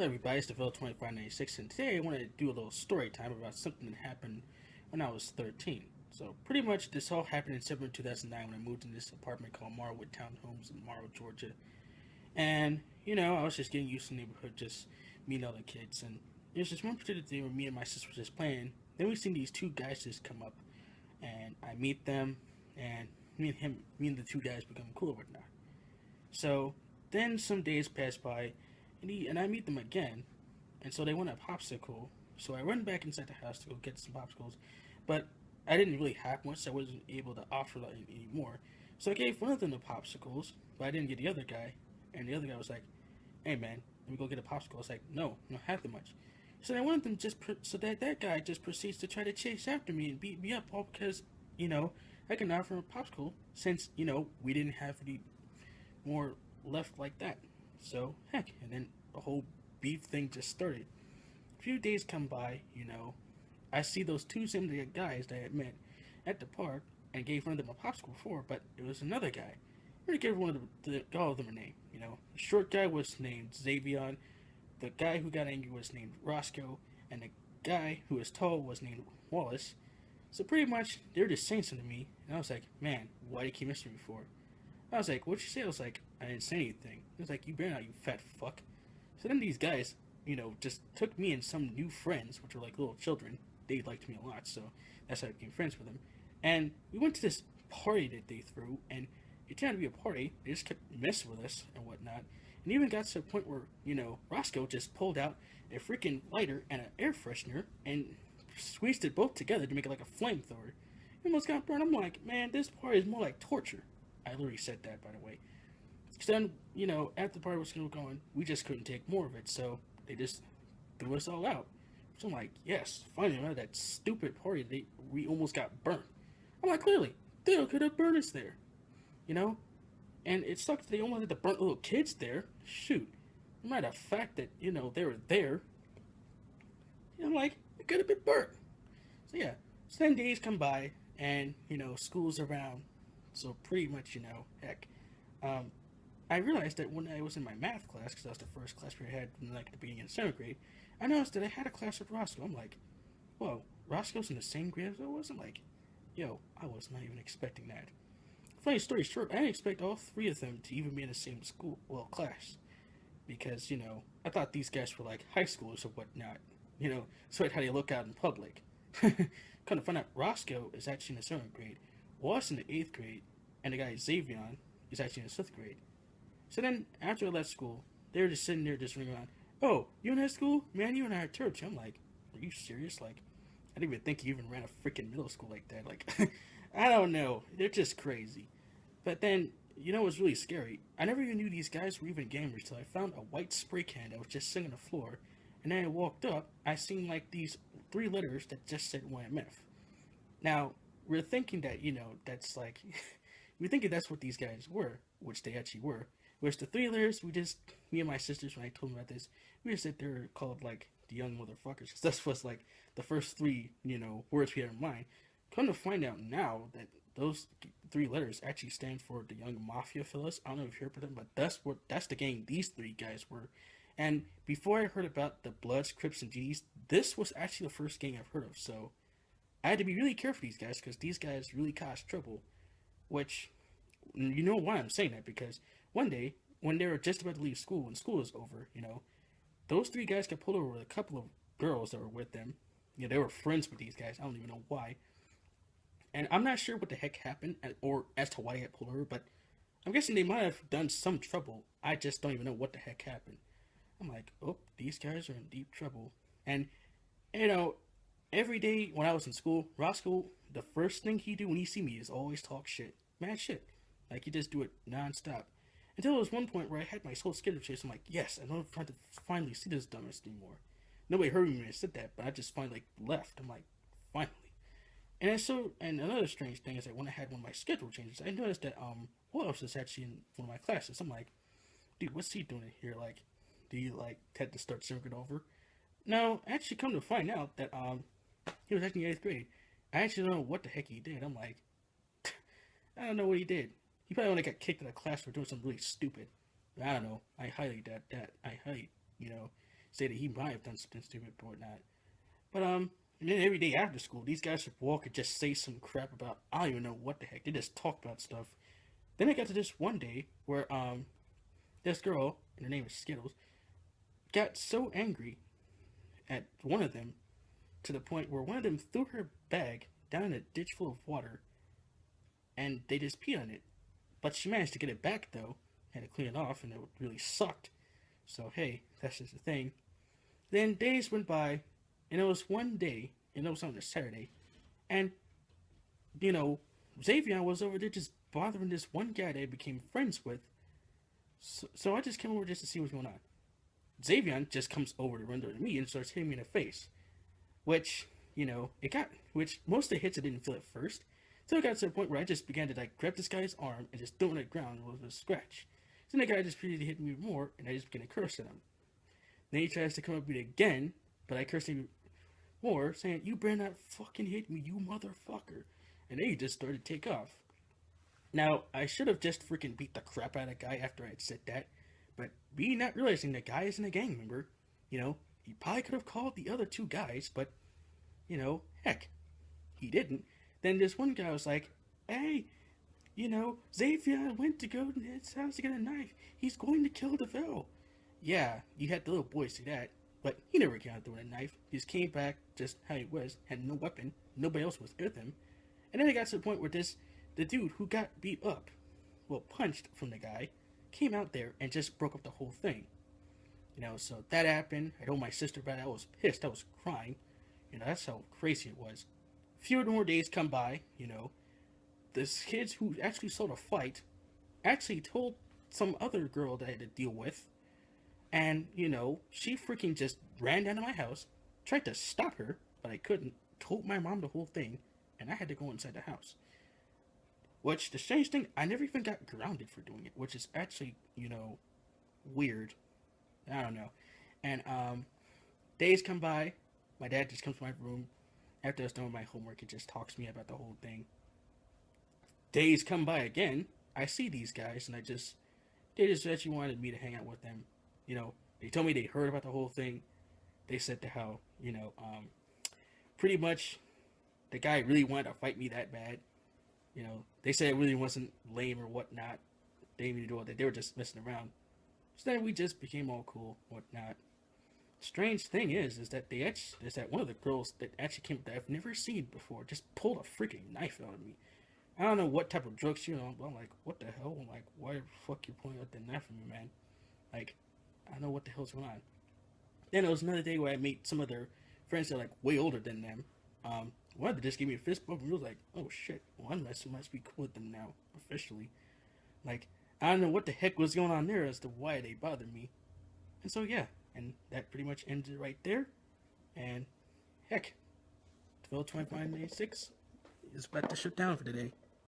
Hello everybody, it's Deville2596 and today I want to do a little story time about something that happened when I was 13. So pretty much this all happened in September 2009 when I moved in this apartment called Marwood Townhomes in Marwood, Georgia. And, I was just getting used to the neighborhood, just meeting other kids. And there's this one particular day where me and my sister were just playing. Then we seen these two guys just come up and I meet them and me and the two guys become cool or whatnot. So then some days pass by, and I meet them again, and so they want a popsicle. So I run back inside the house to go get some popsicles, but I didn't really have much, so I wasn't able to offer that anymore. So I gave one of them the popsicles, but I didn't get the other guy, and the other guy was like, "Hey man, let me go get a popsicle." I was like, "No, I don't have that much." So I wanted them so that guy just proceeds to try to chase after me and beat me up all because I can offer him a popsicle since we didn't have any more left like that. So, heck, and then the whole beef thing just started. A few days come by, I see those two same guys that I had met at the park and gave one of them a popsicle before, but it was another guy. I'm gonna give one of all of them a name, The short guy was named Xavion, the guy who got angry was named Roscoe, and the guy who was tall was named Wallace. So pretty much, they were just saying something to me, and I was like, man, why did you keep missing me before? I was like, what'd you say? I was like, I didn't say anything. He was like, you better not, you fat fuck. So then these guys, just took me and some new friends, which were like little children. They liked me a lot, so that's how I became friends with them. And we went to this party that they threw, and it turned out to be a party. They just kept messing with us and whatnot. And even got to a point where, Roscoe just pulled out a freaking lighter and an air freshener and squeezed it both together to make it like a flamethrower. It almost got burned. I'm like, man, this party is more like torture. I literally said that, by the way. So then, after the party was still going, we just couldn't take more of it, so they just threw us all out. So I'm like, yes, finally, that stupid party, we almost got burnt. I'm like, clearly, they could have burned us there, you know? And it sucks they almost had to burn little kids there. Shoot. No matter the fact that, they were there, I'm like, it could have been burnt. So yeah, so then days come by, and, school's around. So pretty much, heck, um, I realized that when I was in my math class, because that was the first class we had from like the beginning of 7th grade, I noticed that I had a class with Roscoe. I'm like, whoa, Roscoe's in the same grade as I was? I'm like, yo, I was not even expecting that. Funny story short, I didn't expect all three of them to even be in the same class. Because, I thought these guys were like high schoolers or whatnot. So how they look out in public. Kind of find out Roscoe is actually in the 7th grade, was in the 8th grade, and the guy Xavion is actually in the 5th grade. So then, after I left school, they were just sitting there just ringing around. Oh, you in that school? Man, you and I are church. I'm like, are you serious? Like, I didn't even think you even ran a freaking middle school like that. Like, I don't know. They're just crazy. But then, what's really scary? I never even knew these guys were even gamers till I found a white spray can that was just sitting on the floor. And then I walked up, I seen like these 3 letters that just said YMF. Now, we're thinking that, that's like, we're thinking that's what these guys were, which they actually were. Whereas the 3 letters, me and my sisters, when I told them about this, we just said they were called, like, the young motherfuckers. Because that's what's, like, the first 3, words we had in mind. Come to find out now that those 3 letters actually stand for the young mafia fellas. I don't know if you heard about them, but that's the gang these 3 guys were. And before I heard about the Bloods, Crips, and GDs, this was actually the first gang I've heard of. So I had to be really careful with these guys because these guys really caused trouble. Which, you know why I'm saying that, because one day, when they were just about to leave school, when school was over, those 3 guys got pulled over with a couple of girls that were with them. They were friends with these guys. I don't even know why. And I'm not sure what the heck happened, or as to why they got pulled over, but I'm guessing they might have done some trouble. I just don't even know what the heck happened. I'm like, oh, these guys are in deep trouble. And, every day when I was in school, Roscoe, the first thing he do when he see me is always talk shit. Mad shit. Like, he just do it non-stop. Until there was one point where I had my whole schedule changed. I'm like, yes, I don't have to finally see this dumbass anymore. Nobody heard me when I said that, but I just finally left. I'm like, finally. And another strange thing is that when I had one of my schedule changes, I noticed that Wallace is actually in one of my classes. I'm like, dude, what's he doing here? Like, do you like had to start circuit over? No, actually, come to find out that he was actually in 8th grade. I actually don't know what the heck he did. I'm like, I don't know what he did. He probably only got kicked out of class for doing something really stupid. I don't know. I highly doubt that. I highly, say that he might have done something stupid or whatnot. But and then every day after school, these guys would walk and just say some crap about I don't even know what the heck. They just talk about stuff. Then I got to this one day where this girl, and her name is Skittles, got so angry at one of them to the point where one of them threw her bag down in a ditch full of water, and they just peed on it. But she managed to get it back though, had to clean it off, and it really sucked. So hey, that's just the thing. Then days went by, and it was one day, and it was on a Saturday, and you know, Xavier was over there just bothering this one guy that I became friends with. So I just came over just to see what's going on. Xavier just comes over to run to me and starts hitting me in the face. Which, which most of the hits I didn't feel at first. So it got to the point where I just began to like grab this guy's arm and just throw him on the ground with a scratch. So then the guy just proceeded to hit me more, and I just began to curse at him. Then he tries to come up with me again, but I cursed him more, saying, "You better not fucking hit me, you motherfucker." And then he just started to take off. Now, I should have just freaking beat the crap out of the guy after I had said that, but me not realizing the guy isn't a gang member, he probably could have called the other two guys, but, heck, he didn't. Then this one guy was like, "Hey, Xavier went to go to his house to get a knife. He's going to kill DeVille." Yeah, you had the little boy say that, but he never came out with a knife. He just came back just how he was, had no weapon, nobody else was with him. And then it got to the point where the dude who got beat up, punched from the guy, came out there and just broke up the whole thing. So that happened. I told my sister about it. I was pissed. I was crying. That's how crazy it was. Few more days come by, this kids who actually saw the fight actually told some other girl that I had to deal with. And, she freaking just ran down to my house, tried to stop her, but I couldn't, told my mom the whole thing, and I had to go inside the house. Which, the strange thing, I never even got grounded for doing it, which is actually, weird. I don't know. And, days come by, my dad just comes to my room, after I was done with my homework, and just talks to me about the whole thing. Days come by again, I see these guys, and they just actually wanted me to hang out with them. They told me they heard about the whole thing. They said to how, pretty much the guy really wanted to fight me that bad. They said it really wasn't lame or whatnot. They didn't even do all that. They were just messing around. So then we just became all cool, whatnot. Strange thing is that one of the girls that actually came that I've never seen before just pulled a freaking knife out of me. I don't know what type of drugs she on, but I'm like, what the hell? I'm like, why the fuck you pointing out that knife at me, man? Like, I don't know what the hell's going on. Then there was another day where I met some other friends that are like way older than them. One of them just gave me a fist bump and was like, oh shit, well, I must be cool with them now, officially. Like, I don't know what the heck was going on there as to why they bothered me. And so yeah, and that pretty much ended right there. And heck, 12/25/96 is about to shut down for today.